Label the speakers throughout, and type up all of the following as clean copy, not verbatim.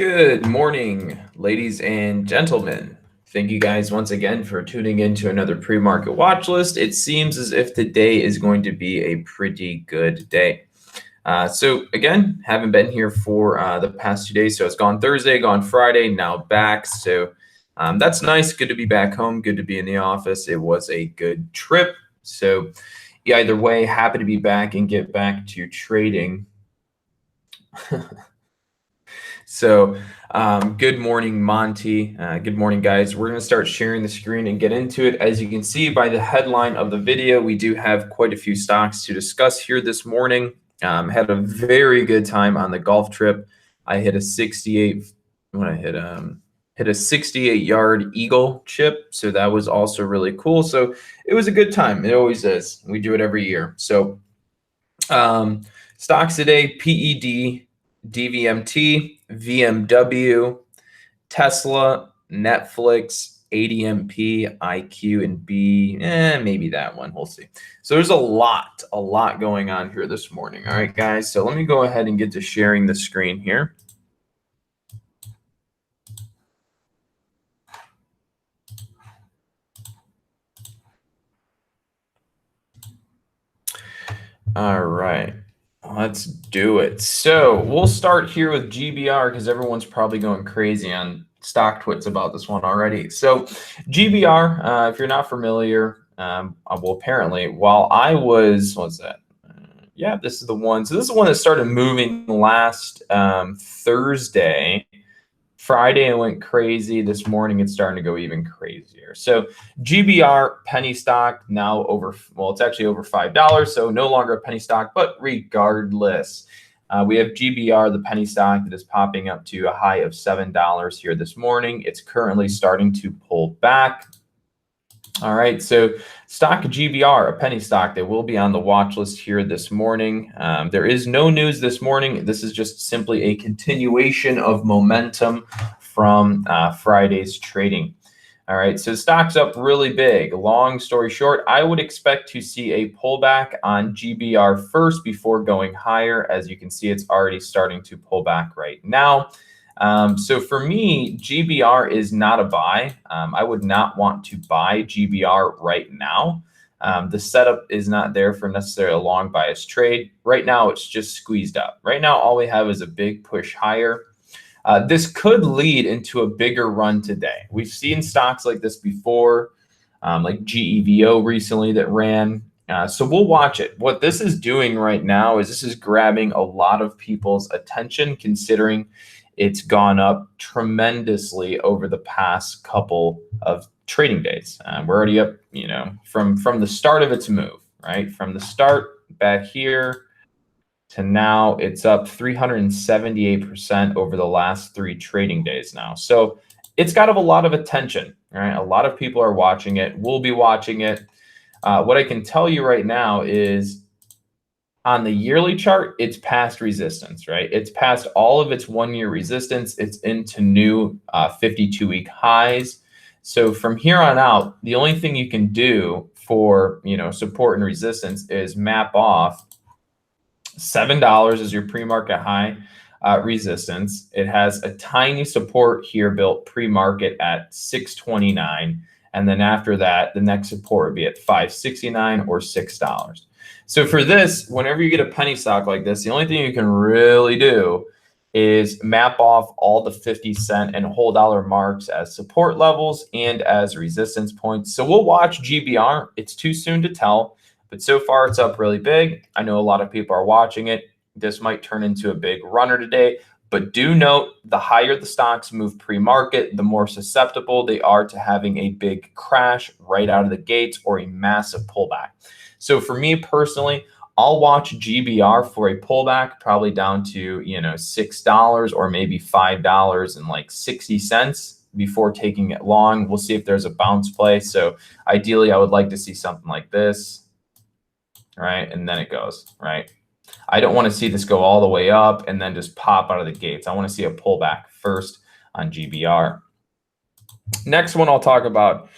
Speaker 1: Good morning, ladies and gentlemen. Thank you guys once again for tuning in to another pre-market watch list. It seems as if today is going to be a pretty good day. So again, haven't been here for the past 2 days. So it's gone Thursday, gone Friday, now back. So that's nice. Good to be back home. Good to be in the office. It was a good trip. So either way, happy to be back and get back to trading. So good morning, Monty. Good morning, guys. We're going to start sharing the screen and get into it. As you can see by the headline of the video, we do have quite a few stocks to discuss here this morning. Had a very good time on the golf trip. I hit a 68 when I hit a 68-yard eagle chip. So that was also really cool. So it was a good time. It always is. We do it every year. So stocks today, PED, DVMT, VMW, Tesla, Netflix, ADMP, IQ, and B, maybe that one. We'll see. So there's a lot going on here this morning. All right, guys. So let me go ahead and get to sharing the screen here. All right. Let's do it. So we'll start here with GBR because everyone's probably going crazy on stock twits about this one already. So GBR, if you're not familiar, well, apparently while I was, what's that? Yeah, this is the one. So this is the one that started moving last Thursday. Friday it went crazy. This morning it's starting to go even crazier. So GBR penny stock now over, well, it's actually over $5, so no longer a penny stock, but regardless, we have GBR, the penny stock that is popping up to a high of $7 here this morning. It's currently starting to pull back. All right, so stock GBR, a penny stock that will be on the watch list here this morning. There is no news this morning. This is just simply a continuation of momentum from Friday's trading. All right, so stock's up really big. Long story short, I would expect to see a pullback on GBR first before going higher. As you can see, it's already starting to pull back right now. So for me, GBR is not a buy. I would not want to buy GBR right now. The setup is not there for necessarily a long bias trade. Right now, it's just squeezed up. Right now, all we have is a big push higher. This could lead into a bigger run today. We've seen stocks like this before, like GEVO recently that ran. So we'll watch it. What this is doing right now is this is grabbing a lot of people's attention, considering it's gone up tremendously over the past couple of trading days. We're already up, from the start of its move, right? From the start back here to now, it's up 378% over the last 3 trading days now. So it's got a lot of attention, right? A lot of people are watching it. We'll be watching it. What I can tell you right now is on the yearly chart, it's past resistance, right? It's past all of its 1-year resistance. It's into new 52-week highs. So from here on out, the only thing you can do for, support and resistance is map off $7 as your pre-market high resistance. It has a tiny support here built pre-market at $6.29. And then after that, the next support would be at $5.69 or $6. So for this, whenever you get a penny stock like this, the only thing you can really do is map off all the 50-cent and whole dollar marks as support levels and as resistance points. So we'll watch GBR. It's too soon to tell, but so far it's up really big. I know a lot of people are watching it. This might turn into a big runner today, but do note the higher the stocks move pre-market, the more susceptible they are to having a big crash right out of the gates or a massive pullback. So for me personally, I'll watch GBR for a pullback, probably down to, $6 or maybe $5.60 before taking it long. We'll see if there's a bounce play. So ideally, I would like to see something like this, right? And then it goes, right? I don't want to see this go all the way up and then just pop out of the gates. I want to see a pullback first on GBR. Next one I'll talk about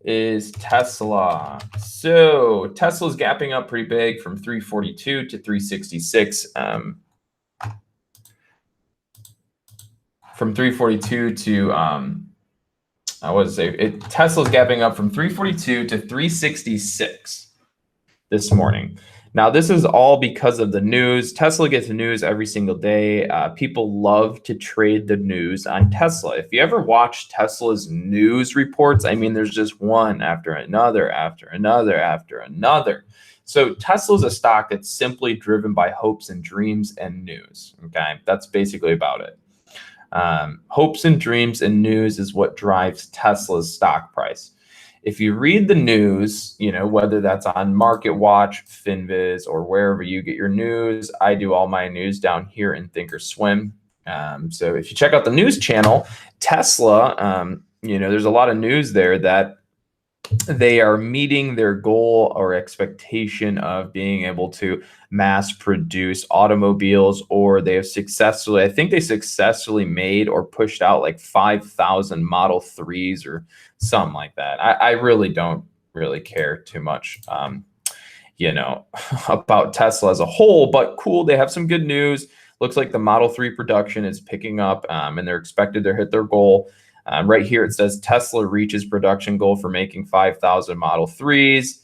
Speaker 1: is Tesla. So Tesla's gapping up pretty big from 342 to 366. from 342 to I would say Tesla's gapping up from 342 to 366 this morning. Now, this is all because of the news. Tesla gets news every single day. People love to trade the news on Tesla. If you ever watch Tesla's news reports, I mean, there's just one after another, after another, after another. So Tesla's a stock that's simply driven by hopes and dreams and news. Okay, that's basically about it. Hopes and dreams and news is what drives Tesla's stock price. If you read the news, you know, whether that's on MarketWatch, FinViz, or wherever you get your news, I do all my news down here in Thinkorswim. So if you check out the news channel, Tesla, you know, there's a lot of news there that they are meeting their goal or expectation of being able to mass produce automobiles, or they have successfully, I think they successfully made or pushed out like 5,000 Model 3s or something like that. I really don't really care too much, you know, about Tesla as a whole, but cool. They have some good news. Looks like the Model 3 production is picking up, and they're expected to hit their goal. Right here, it says Tesla reaches production goal for making 5,000 Model 3s.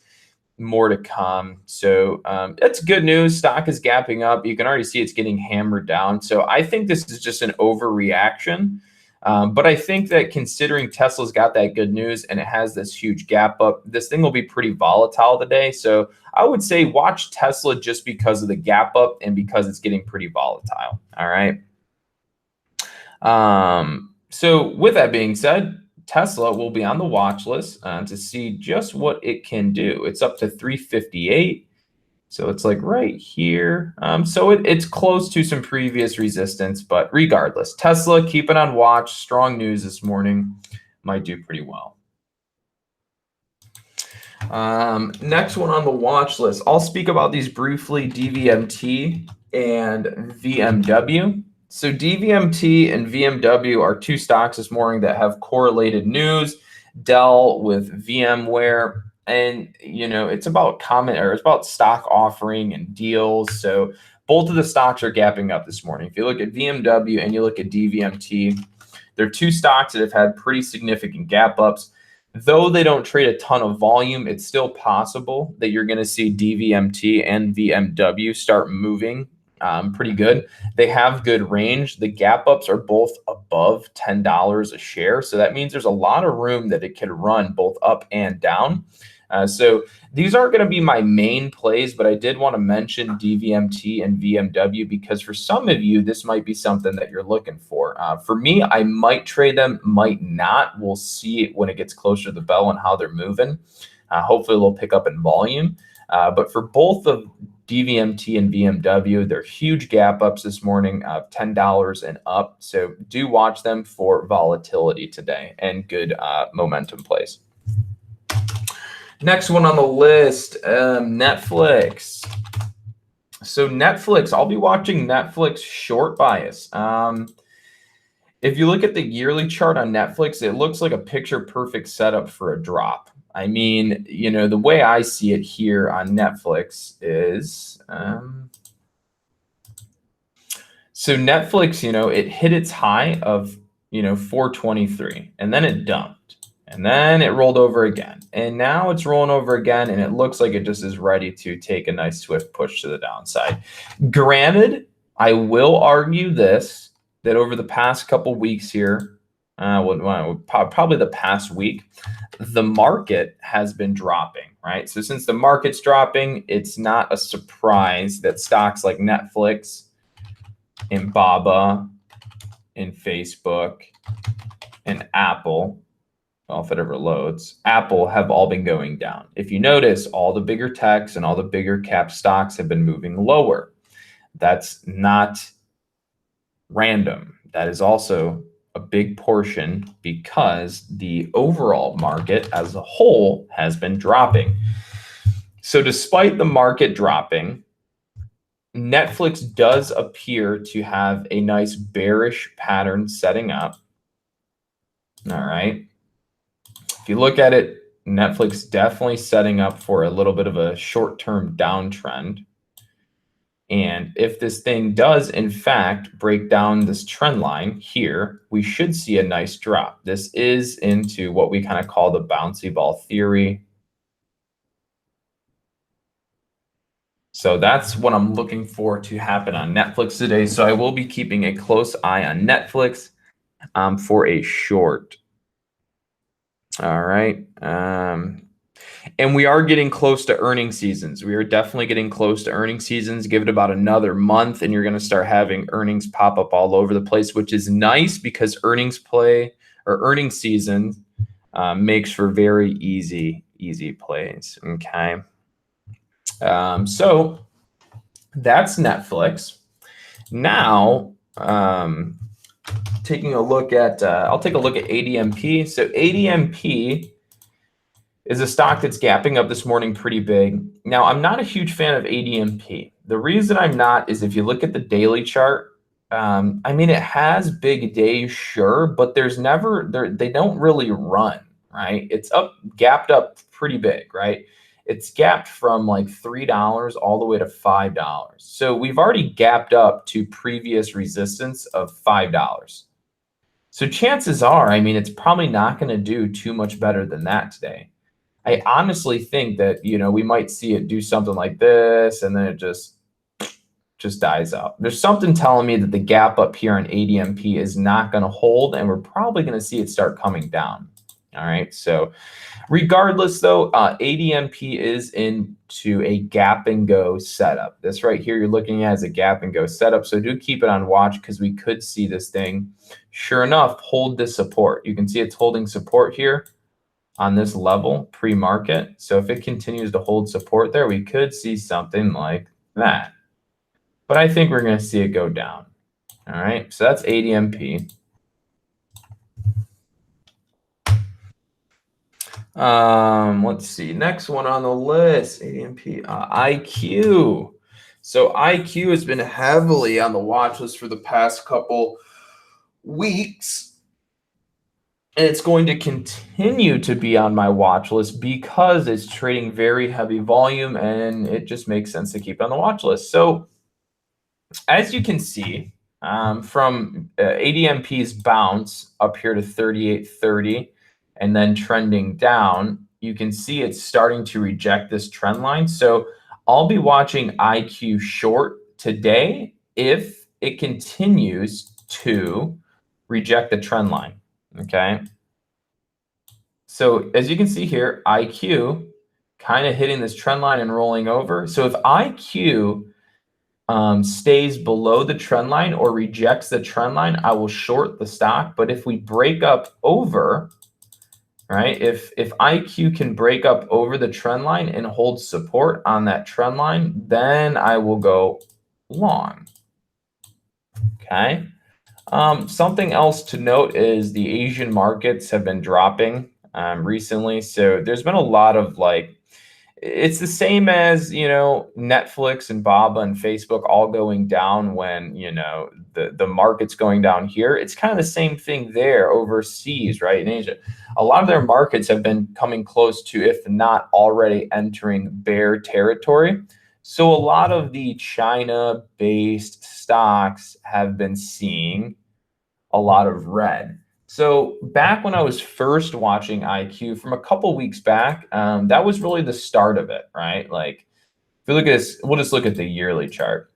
Speaker 1: More to come. So that's good news. Stock is gapping up. You can already see it's getting hammered down. So I think this is just an overreaction. But I think that considering Tesla's got that good news and it has this huge gap up, this thing will be pretty volatile today. So I would say watch Tesla just because of the gap up and because it's getting pretty volatile. All right. So with that being said, Tesla will be on the watch list to see just what it can do. It's up to 358. So it's like right here. So it's close to some previous resistance, but regardless, Tesla, keep it on watch. Strong news this morning, might do pretty well. Next one on the watch list, I'll speak about these briefly, DVMT and VMW. So DVMT and VMW are two stocks this morning that have correlated news. Dell with VMware, and you know it's about it's about stock offering and deals. So both of the stocks are gapping up this morning. If you look at VMW and you look at DVMT, they're two stocks that have had pretty significant gap ups. Though they don't trade a ton of volume, it's still possible that you're going to see DVMT and VMW start moving pretty good. They have good range. The gap ups are both above $10 a share. So that means there's a lot of room that it can run both up and down. So these aren't going to be my main plays, but I did want to mention DVMT and VMW because for some of you, this might be something that you're looking for. For me, I might trade them, might not. We'll see when it gets closer to the bell and how they're moving. Hopefully they'll pick up in volume. But for both of DVMT and VMW, they're huge gap ups this morning of $10 and up. So do watch them for volatility today and good momentum plays. Next one on the list, Netflix. So Netflix, I'll be watching Netflix short bias. If you look at the yearly chart on Netflix, it looks like a picture perfect setup for a drop. I mean, you know, the way I see it here on Netflix is, so Netflix, you know, it hit its high of, you know, 423 and then it dumped. And then it rolled over again. And now it's rolling over again. And it looks like it just is ready to take a nice swift push to the downside. Granted, I will argue this, that over the past couple weeks here, probably the past week, the market has been dropping, right? So since the market's dropping, it's not a surprise that stocks like Netflix and Baba and Facebook and Apple, well, if it ever loads, Apple have all been going down. If you notice, all the bigger techs and all the bigger cap stocks have been moving lower. That's not random. That is also a big portion because the overall market as a whole has been dropping. So despite the market dropping, Netflix does appear to have a nice bearish pattern setting up. All right. If you look at it, Netflix definitely setting up for a little bit of a short-term downtrend. And if this thing does, in fact, break down this trend line here, we should see a nice drop. This is into what we kind of call the bouncy ball theory. So that's what I'm looking for to happen on Netflix today. So I will be keeping a close eye on Netflix for a short. All right. And we are getting close to earning seasons. We are definitely getting close to earning seasons. Give it about another month, and you're going to start having earnings pop up all over the place, which is nice because earnings season makes for very easy plays. Okay. So that's Netflix. Now, taking a look at, I'll take a look at ADMP. So ADMP is a stock that's gapping up this morning pretty big. Now, I'm not a huge fan of ADMP. The reason I'm not is if you look at the daily chart, I mean, it has big days, sure, but there's never, they don't really run, right? It's gapped up pretty big, right? It's gapped from like $3 all the way to $5. So we've already gapped up to previous resistance of $5. So chances are, I mean, it's probably not going to do too much better than that today. I honestly think that, you know, we might see it do something like this and then it just dies out. There's something telling me that the gap up here on ADMP is not going to hold, and we're probably going to see it start coming down. All right. So regardless, though, ADMP is into a gap and go setup. This right here you're looking at is a gap and go setup. So do keep it on watch because we could see this thing, sure enough, hold this support. You can see it's holding support here on this level pre-market. So if it continues to hold support there, we could see something like that. But I think we're going to see it go down. All right, so that's ADMP. Let's see. Next one on the list, ADMP, IQ. So IQ has been heavily on the watch list for the past couple weeks. And it's going to continue to be on my watch list because it's trading very heavy volume and it just makes sense to keep it on the watch list. So as you can see from ADMP's bounce up here to 38.30 and then trending down, you can see it's starting to reject this trend line. So I'll be watching IQ short today if it continues to reject the trend line. Okay. So as you can see here, IQ kind of hitting this trend line and rolling over. So if IQ stays below the trend line or rejects the trend line, I will short the stock. But if we break up over, right, if IQ can break up over the trend line and hold support on that trend line, then I will go long. Okay. Something else to note is the Asian markets have been dropping recently. So there's been a lot of it's the same as, you know, Netflix and Baba and Facebook all going down when, you know, the market's going down here. It's kind of the same thing there overseas, right, in Asia. A lot of their markets have been coming close to, if not already entering bear territory. So a lot of the China-based stocks have been seeing a lot of red. So back when I was first watching IQ from a couple weeks back, that was really the start of it, right? Like if you look at this, we'll just look at the yearly chart.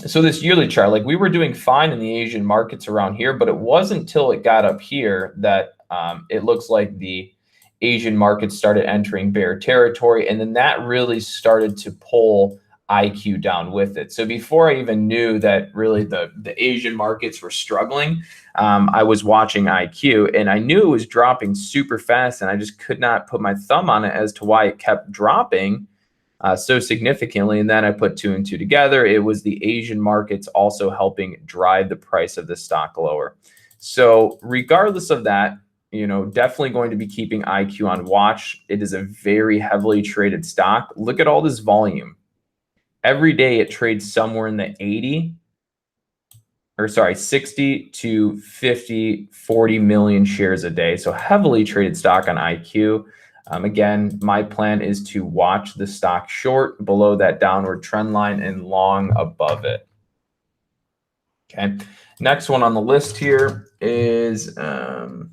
Speaker 1: So this yearly chart, like we were doing fine in the Asian markets around here, but it wasn't until it got up here that it looks like the Asian markets started entering bear territory. And then that really started to pull IQ down with it. So before I even knew that really the Asian markets were struggling, I was watching IQ and I knew it was dropping super fast and I just could not put my thumb on it as to why it kept dropping so significantly. And then I put two and two together. It was the Asian markets also helping drive the price of the stock lower. So regardless of that, you know, definitely going to be keeping IQ on watch. It is a very heavily traded stock. Look at all this volume. Every day it trades somewhere in the 60 to 50, 40 million shares a day. So heavily traded stock on IQ. Again, my plan is to watch the stock short below that downward trend line and long above it. Okay. Next one on the list here is, no,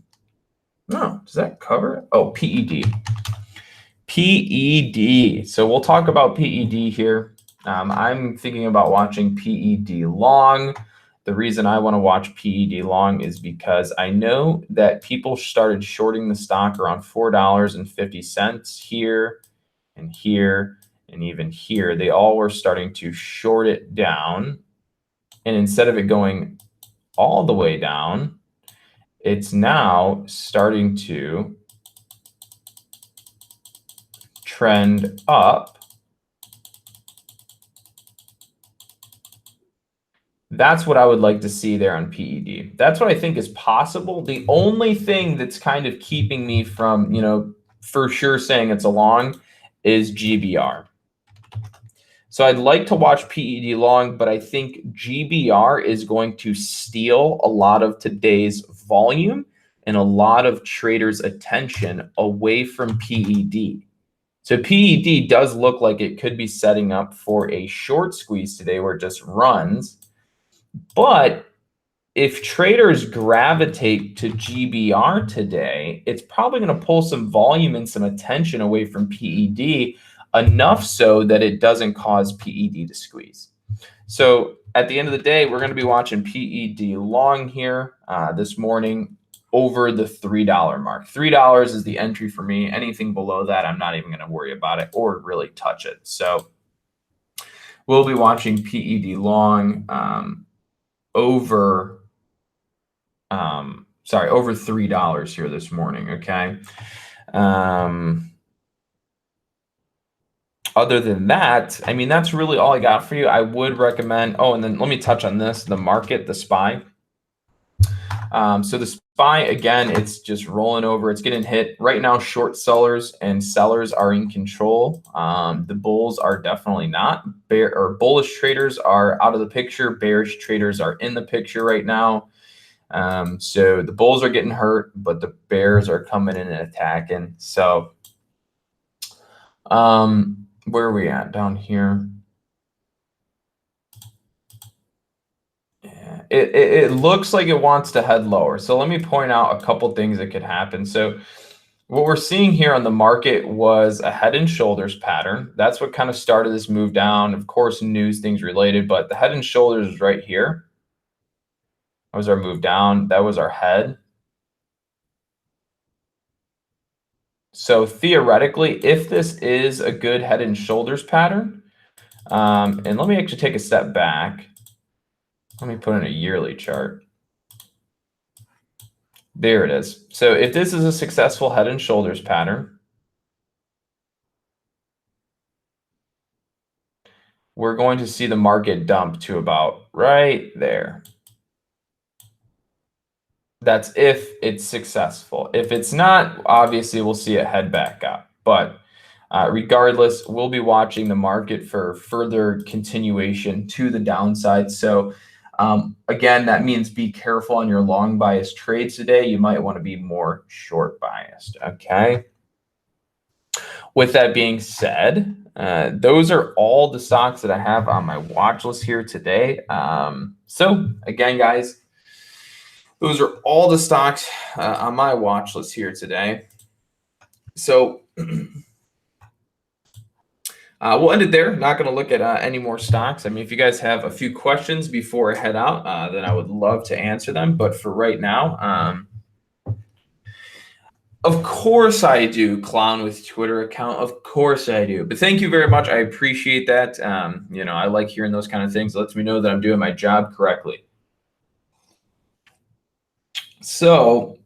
Speaker 1: does that cover it? Oh, PED. PED. So we'll talk about PED here. I'm thinking about watching PED long. The reason I want to watch PED long is because I know that people started shorting the stock around $4.50 here and here and even here. They all were starting to short it down. And instead of it going all the way down, it's now starting to trend up. That's what I would like to see there on PED. That's what I think is possible. The only thing that's kind of keeping me from, for sure saying it's a long is GBR. So I'd like to watch PED long, but I think GBR is going to steal a lot of today's volume and a lot of traders' attention away from PED. So PED does look like it could be setting up for a short squeeze today where it just runs. But if traders gravitate to GBR today, it's probably going to pull some volume and some attention away from PED, enough so that it doesn't cause PED to squeeze. So at the end of the day, we're going to be watching PED long here this morning over the $3 mark. $3 is the entry for me. Anything below that, I'm not even going to worry about it or really touch it. So we'll be watching PED long over $3 here this morning. Okay. Other than that, I mean, that's really all I got for you. I would recommend, and then let me touch on this, the market, the SPY. So the SPY, again, it's just rolling over. It's getting hit right now. Short sellers and sellers are in control. The bulls are definitely not. Bullish traders are out of the picture. Bearish traders are in the picture right now. So the bulls are getting hurt, but the bears are coming in and attacking. So where are we at down here? Yeah, it looks like it wants to head lower. So let me point out a couple things that could happen. So what we're seeing here on the market was a head and shoulders pattern. That's what kind of started this move down. Of course, news, things related, but the head and shoulders is right here. That was our move down. That was our head. So theoretically, if this is a good head and shoulders pattern, and let me actually take a step back. Let me put in a yearly chart. There it is. So if this is a successful head and shoulders pattern, we're going to see the market dump to about right there. That's if it's successful. If it's not, obviously we'll see it head back up. But regardless, we'll be watching the market for further continuation to the downside. So again, that means be careful on your long bias trades today. You might want to be more short biased. Okay. With that being said, those are all the stocks that I have on my watch list here today. So again, guys, those are all the stocks on my watch list here today. So we'll end it there. Not going to look at any more stocks. I mean, if you guys have a few questions before I head out, then I would love to answer them. But for right now, of course I do clown with Twitter account. Of course I do. But thank you very much. I appreciate that. I like hearing those kind of things. It lets me know that I'm doing my job correctly. So,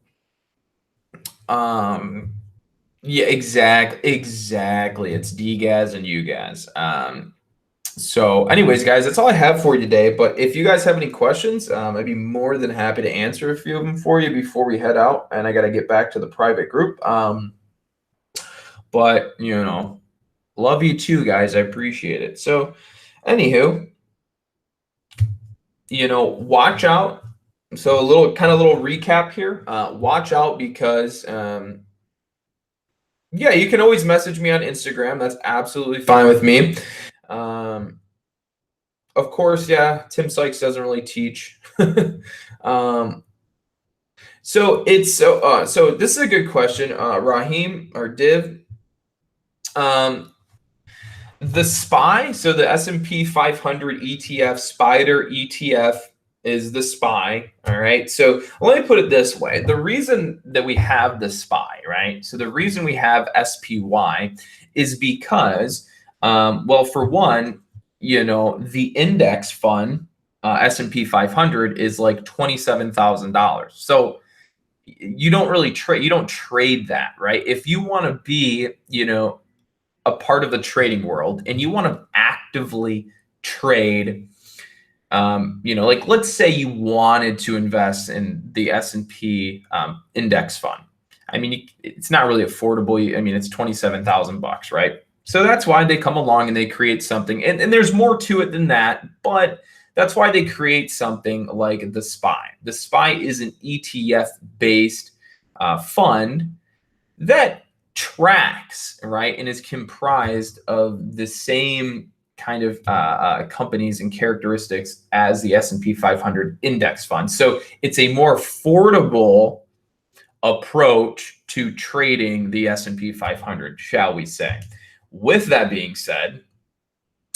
Speaker 1: yeah, exactly. It's DGAS and UGAS. So anyways, guys, that's all I have for you today. But if you guys have any questions, I'd be more than happy to answer a few of them for you before we head out. And I got to get back to the private group. But, love you too, guys. I appreciate it. So anywho, watch out. So a little recap here. Watch out because Yeah, you can always message me on Instagram. That's absolutely fine with me. Of course, yeah, Tim Sykes doesn't really teach. um, so this is a good question, Raheem or Div. Um, the SPY, so the S&P 500 ETF, Spider ETF is the SPY. All right. So let me put it this way: the reason that we have the SPY, right? So the reason we have SPY is because, well, for one, the index fund, S&P 500, is like $27,000. So you don't really trade. You don't trade that, right? If you want to be, a part of the trading world and you want to actively trade, like let's say you wanted to invest in the S&P index fund. I mean, it's not really affordable. I mean, it's $27,000, right? So that's why they come along and they create something, and there's more to it than that, but that's why they create something like the SPY. The SPY is an ETF based fund that tracks, right, and is comprised of the same kind of companies and characteristics as the S&P 500 index fund. So it's a more affordable approach to trading the S&P 500, shall we say. With that being said,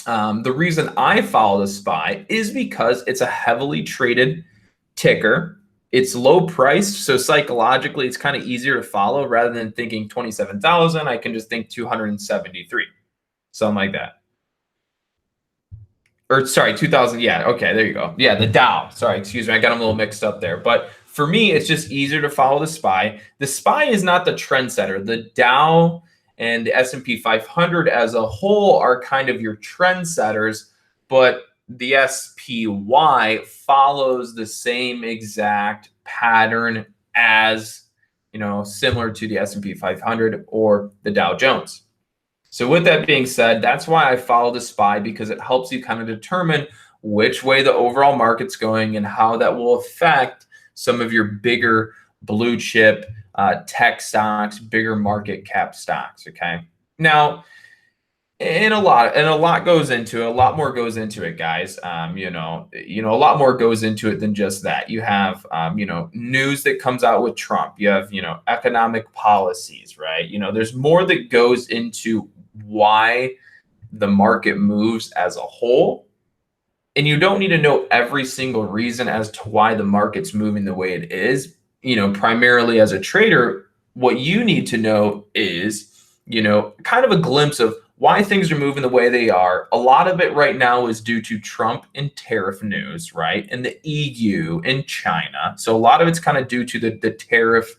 Speaker 1: the reason I follow the SPY is because it's a heavily traded ticker. It's low priced, so psychologically it's kind of easier to follow. Rather than thinking 27,000, I can just think 273, something like that. Or sorry, 2000. Yeah, okay, there you go. Yeah, the Dow. Sorry, excuse me, I got them a little mixed up there. But for me, it's just easier to follow the SPY. The SPY is not the trendsetter. The Dow and the S&P 500 as a whole are kind of your trendsetters, but the SPY follows the same exact pattern as, similar to the S&P 500 or the Dow Jones. So with that being said, that's why I follow the SPY, because it helps you kind of determine which way the overall market's going and how that will affect some of your bigger blue chip tech stocks, bigger market cap stocks. Okay. Now, and a lot goes into it. A lot more goes into it, guys. A lot more goes into it than just that. You have, news that comes out with Trump. You have, economic policies, right? There's more that goes into why the market moves as a whole. And you don't need to know every single reason as to why the market's moving the way it is. Primarily as a trader, what you need to know is, kind of a glimpse of why things are moving the way they are. A lot of it right now is due to Trump and tariff news, right? And the EU and China. So a lot of it's kind of due to the tariff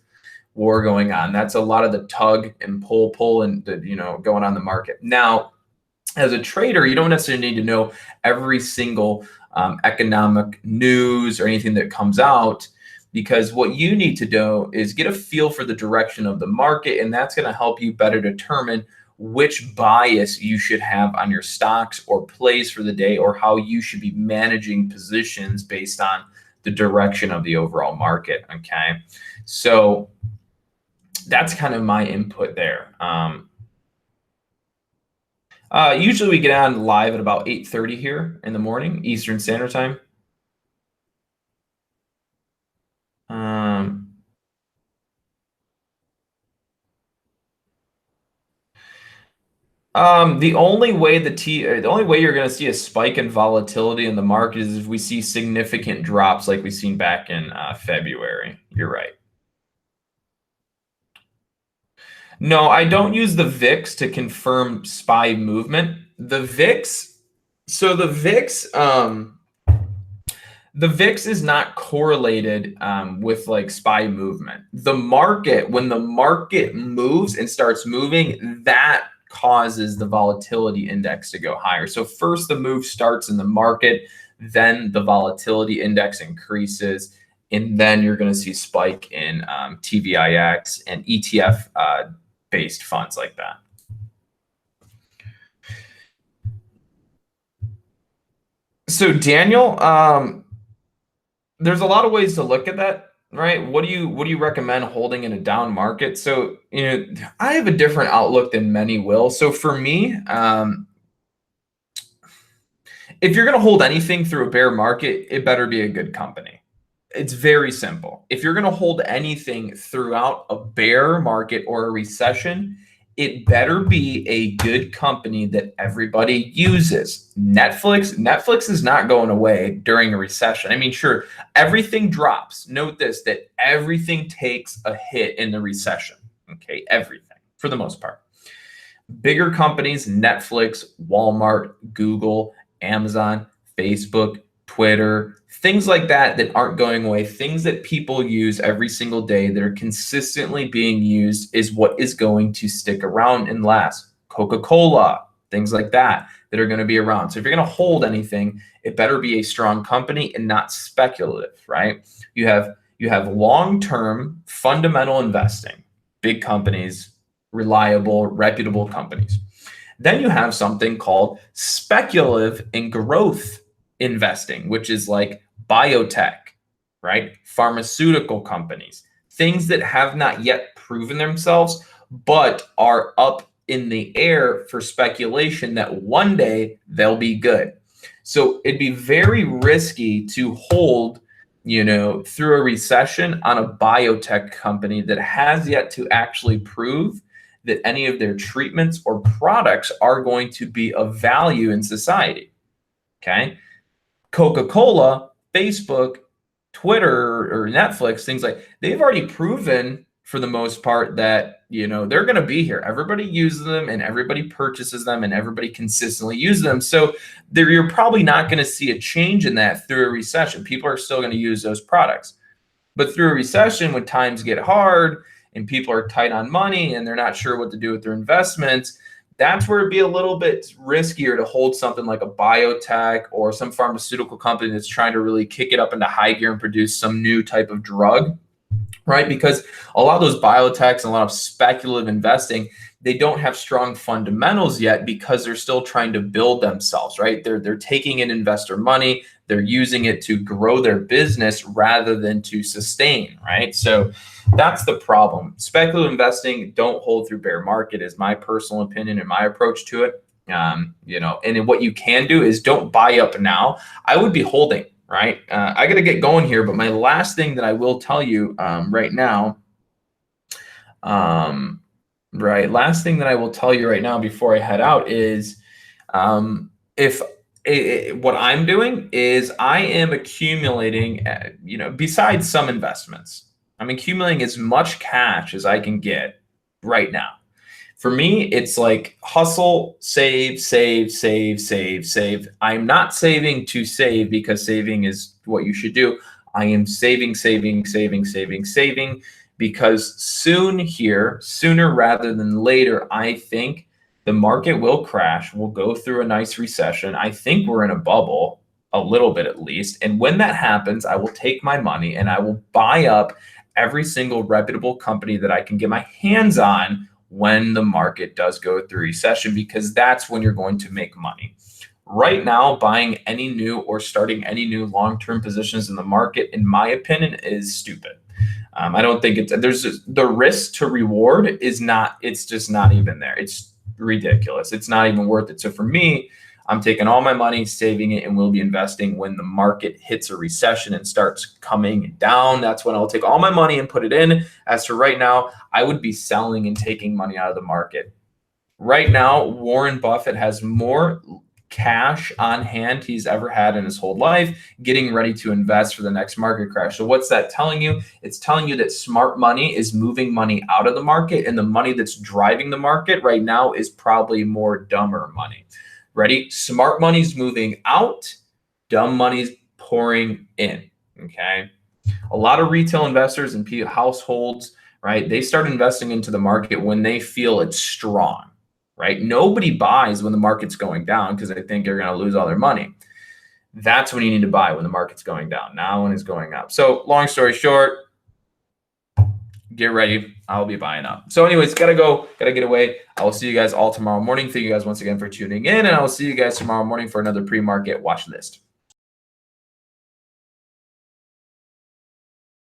Speaker 1: war going on. That's a lot of the tug and pull and going on the market. Now, as a trader, you don't necessarily need to know every single economic news or anything that comes out, because what you need to do is get a feel for the direction of the market, and that's going to help you better determine which bias you should have on your stocks or plays for the day, or how you should be managing positions based on the direction of the overall market. Okay, so that's kind of my input there. Usually we get on live at about 8:30 here in the morning, Eastern Standard Time. The only way you're going to see a spike in volatility in the market is if we see significant drops like we've seen back in February. You're right. No, I don't use the VIX to confirm SPY movement. The VIX, so the VIX, the VIX is not correlated with like SPY movement. The market, when the market moves and starts moving, that causes the volatility index to go higher. So first the move starts in the market, then the volatility index increases, and then you're going to see spike in TVIX and ETF based funds like that. So Daniel, there's a lot of ways to look at that. right? What do you recommend holding in a down market? So, I have a different outlook than many will. So for me, if you're going to hold anything through a bear market, it better be a good company. It's very simple. If you're going to hold anything throughout a bear market or a recession, it better be a good company that everybody uses. Netflix is not going away during a recession. I mean, sure, everything drops. Note this, that everything takes a hit in the recession. Okay, everything for the most part. Bigger companies, Netflix, Walmart, Google, Amazon, Facebook, Twitter, things like that that aren't going away, things that people use every single day that are consistently being used is what is going to stick around and last. Coca-Cola, things like that that are going to be around. So if you're going to hold anything, it better be a strong company and not speculative, right? You have long-term fundamental investing, big companies, reliable, reputable companies. Then you have something called speculative and growth investing, which is like biotech, right? Pharmaceutical companies, things that have not yet proven themselves, but are up in the air for speculation that one day they'll be good. So it'd be very risky to hold, through a recession on a biotech company that has yet to actually prove that any of their treatments or products are going to be of value in society. Okay. Coca-Cola, Facebook, Twitter, or Netflix, things like they've already proven for the most part that, they're going to be here. Everybody uses them and everybody purchases them and everybody consistently uses them. So you're probably not going to see a change in that through a recession. People are still going to use those products. But through a recession, when times get hard and people are tight on money and they're not sure what to do with their investments, that's where it'd be a little bit riskier to hold something like a biotech or some pharmaceutical company that's trying to really kick it up into high gear and produce some new type of drug, right? Because a lot of those biotechs and a lot of speculative investing, they don't have strong fundamentals yet because they're still trying to build themselves, right? They're taking in investor money, they're using it to grow their business rather than to sustain, right? So that's the problem. Speculative investing, don't hold through bear market is my personal opinion and my approach to it. And then what you can do is don't buy up now. I would be holding, right? I got to get going here, but my last thing that I will tell you right now, last thing that I will tell you right now before I head out is what I'm doing is I am accumulating, besides some investments, I'm accumulating as much cash as I can get right now. For me, it's like hustle, save, save, save, save, save. I'm not saving to save because saving is what you should do. I am saving, saving, saving, saving, saving because sooner rather than later, I think the market will crash. We'll go through a nice recession. I think we're in a bubble, a little bit at least. And when that happens, I will take my money and I will buy up every single reputable company that I can get my hands on when the market does go through recession, because that's when you're going to make money. Right now, buying any new or starting any new long-term positions in the market, in my opinion, is stupid. I don't think the risk to reward is not, it's just not even there. It's ridiculous. It's not even worth it. So for me, I'm taking all my money, saving it, and we'll be investing when the market hits a recession and starts coming down. That's when I'll take all my money and put it in. As for right now, I would be selling and taking money out of the market. Right now, Warren Buffett has more cash on hand he's ever had in his whole life, getting ready to invest for the next market crash. So what's that telling you? It's telling you that smart money is moving money out of the market, and the money that's driving the market right now is probably more dumber money. Ready? Smart money's moving out, dumb money's pouring in. Okay. A lot of retail investors and households, right? They start investing into the market when they feel it's strong, right? Nobody buys when the market's going down because they think they're going to lose all their money. That's when you need to buy, when the market's going down, not when it's going up. So long story short, get ready. I'll be buying up. So anyways, gotta go, gotta get away. I will see you guys all tomorrow morning. Thank you guys once again for tuning in, and I will see you guys tomorrow morning for another pre-market watch list.